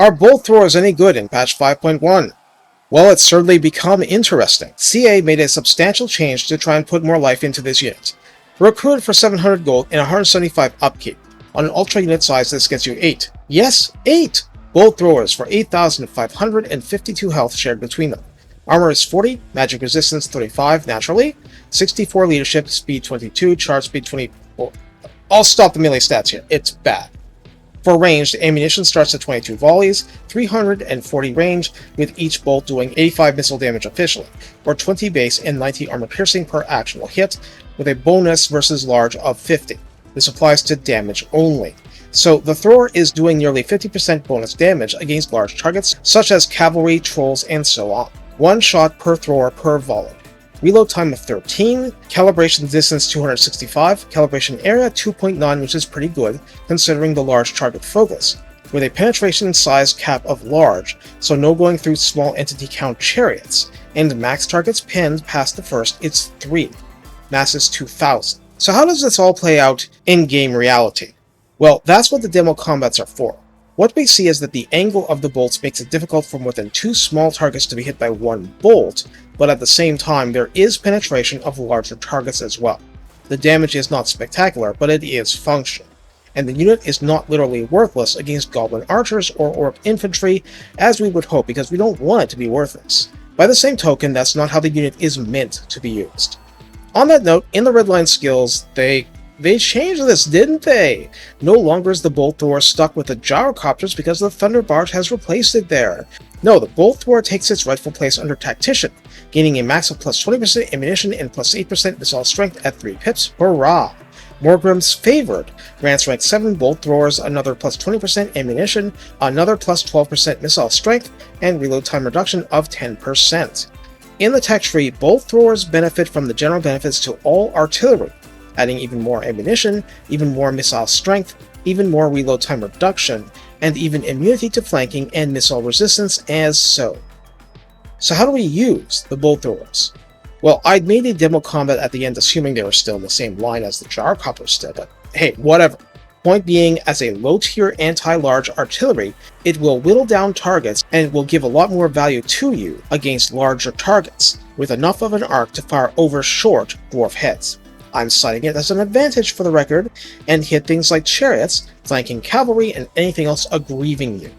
Are bolt throwers any good in patch 5.1? Well, it's certainly become interesting. CA made a substantial change to try and put more life into this unit. Recruited for 700 gold and 175 upkeep. On an ultra unit size, this gets you 8. Yes, 8! Bolt throwers for 8,552 health shared between them. Armor is 40, magic resistance 35 naturally, 64 leadership, speed 22, charge speed 24. I'll stop the melee stats here, it's bad. For ranged, ammunition starts at 22 volleys, 340 range, with each bolt doing 85 missile damage officially, or 20 base and 90 armor piercing per actual hit, with a bonus versus large of 50. This applies to damage only. So the thrower is doing nearly 50% bonus damage against large targets, such as cavalry, trolls, and so on. One shot per thrower per volley. Reload time of 13, calibration distance 265, calibration area 2.9, which is pretty good considering the large target focus, with a penetration size cap of large, so no going through small entity count chariots, and max targets pinned past the first, it's 3. Mass is 2000. So how does this all play out in game reality? Well, that's what the demo combats are for. What we see is that the angle of the bolts makes it difficult from within 2 small targets to be hit by 1 bolt, but at the same time there is penetration of larger targets as well. The damage is not spectacular, but it is functional, and the unit is not literally worthless against goblin archers or orc infantry, as we would hope, because we don't want it to be worthless. By the same token, that's not how the unit is meant to be used. On that note, in the redline skills, they changed this, didn't they? No longer is the bolt thrower stuck with the gyrocopters because the thunder barge has replaced it there. No, the bolt thrower takes its rightful place under tactician, gaining a max of plus 20% ammunition and plus 8% missile strength at 3 pips. Hurrah! Morgrim's Favored grants rank 7 bolt throwers another plus 20% ammunition, another plus 12% missile strength, and reload time reduction of 10%. In the tech tree, bolt throwers benefit from the general benefits to all artillery, adding even more ammunition, even more missile strength, even more reload time reduction, and even immunity to flanking and missile resistance as so. So how do we use the bolt throwers? Well, I'd made a demo combat at the end assuming they were still in the same line as the gyrocopters still, but hey, whatever. Point being, as a low-tier anti-large artillery, it will whittle down targets and will give a lot more value to you against larger targets, with enough of an arc to fire over short dwarf heads. I'm citing it as an advantage for the record, and hit things like chariots, flanking cavalry, and anything else aggrieving you.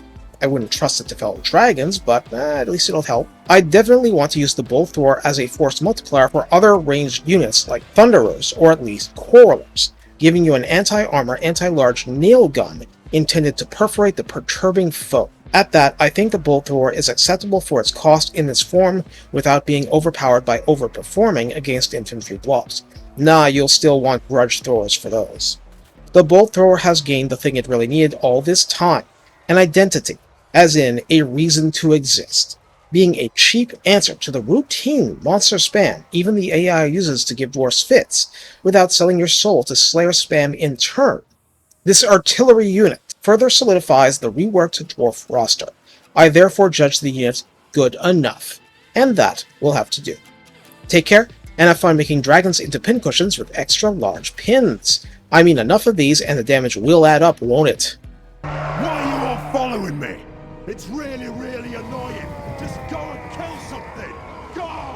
I wouldn't trust it to fell dragons, but at least it'll help. I definitely want to use the bolt thrower as a force multiplier for other ranged units like thunderers, or at least quarrelers, giving you an anti-armor, anti-large nail gun intended to perforate the perturbing foe. At that, I think the bolt thrower is acceptable for its cost in this form without being overpowered by overperforming against infantry blobs. Nah, you'll still want grudge throwers for those. The bolt thrower has gained the thing it really needed all this time, an identity, as in a reason to exist, being a cheap answer to the routine monster spam even the AI uses to give dwarves fits, without selling your soul to Slayer spam in turn. This artillery unit further solidifies the reworked dwarf roster. I therefore judge the unit good enough, and that will have to do. Take care, and have fun making dragons into pincushions with extra large pins. I mean, enough of these and the damage will add up, won't it? Why are you all following me? It's really annoying. Just go and kill something. Go!